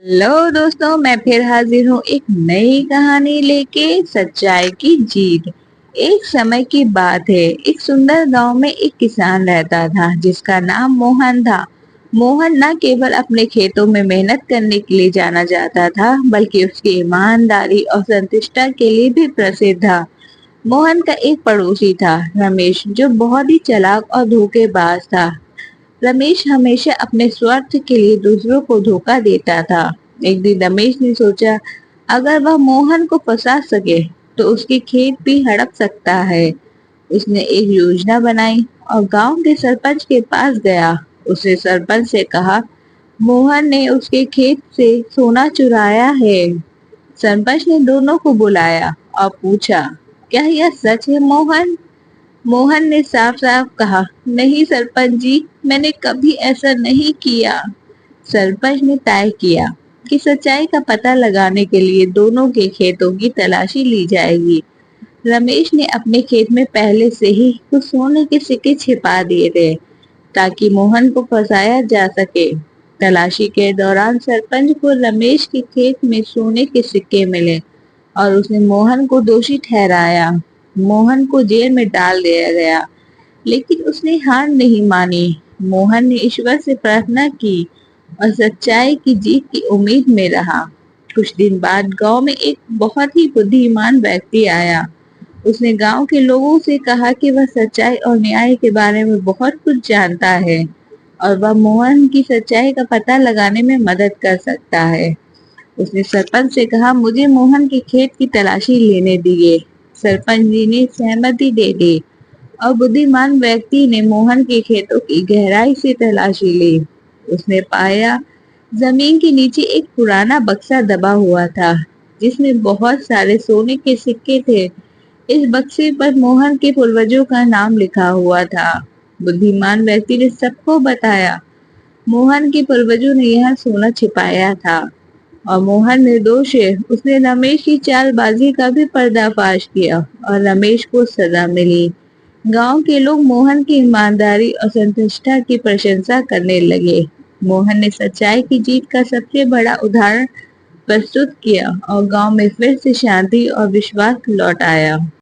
Hello दोस्तों, मैं फिर हाजिर हूँ एक नई कहानी लेके। सच्चाई की जीत। एक समय की बात है, एक सुंदर गांव में एक किसान रहता था जिसका नाम मोहन था। मोहन न केवल अपने खेतों में मेहनत करने के लिए जाना जाता था, बल्कि उसकी ईमानदारी और संतुष्टता के लिए भी प्रसिद्ध था। मोहन का एक पड़ोसी था, रमेश, जो बहुत ही चालाक और धोखेबाज था। रमेश हमेशा अपने स्वार्थ के लिए दूसरों को धोखा देता था। एक दिन रमेश ने सोचा, अगर वह मोहन को फंसा सके तो उसके खेत भी हड़प सकता है। उसने एक योजना बनाई और गांव के सरपंच के पास गया। उसने सरपंच से कहा, मोहन ने उसके खेत से सोना चुराया है। सरपंच ने दोनों को बुलाया और पूछा, क्या यह सच है मोहन? मोहन ने साफ साफ कहा, नहीं सरपंच जी, मैंने कभी ऐसा नहीं किया। सरपंच ने तय किया कि सच्चाई का पता लगाने के लिए दोनों के खेतों की तलाशी ली जाएगी। रमेश ने अपने खेत में पहले से ही कुछ सोने के सिक्के छिपा दिए थे ताकि मोहन को फंसाया जा सके। तलाशी के दौरान सरपंच को रमेश के खेत में सोने के सिक्के मिले और उसने मोहन को दोषी ठहराया। मोहन को जेल में डाल दिया गया, लेकिन उसने हार नहीं मानी। मोहन ने ईश्वर से प्रार्थना की और सच्चाई की जीत की उम्मीद में रहा। कुछ दिन बाद गांव में एक बहुत ही बुद्धिमान व्यक्ति आया। उसने गांव के लोगों से कहा कि वह सच्चाई और न्याय के बारे में बहुत कुछ जानता है और वह मोहन की सच्चाई का पता लगाने में मदद कर सकता है। उसने सरपंच से कहा, मुझे मोहन के खेत की तलाशी लेने दीजिए। सरपंच जी ने सहमति दे दी और बुद्धिमान व्यक्ति ने मोहन के खेतों की गहराई से तलाशी ली। उसने पाया, जमीन के नीचे एक पुराना बक्सा दबा हुआ था जिसमें बहुत सारे सोने के सिक्के थे। इस बक्से पर मोहन के पूर्वजों का नाम लिखा हुआ था। बुद्धिमान व्यक्ति ने सबको बताया, मोहन के पूर्वजों ने यह सोना छिपाया था और मोहन निर्दोष है। उसने रमेश की चालबाजी का भी पर्दाफाश किया और रमेश को सजा मिली। गांव के लोग मोहन की ईमानदारी और संतुष्टता की प्रशंसा करने लगे। मोहन ने सच्चाई की जीत का सबसे बड़ा उदाहरण प्रस्तुत किया और गांव में फिर से शांति और विश्वास लौट आया।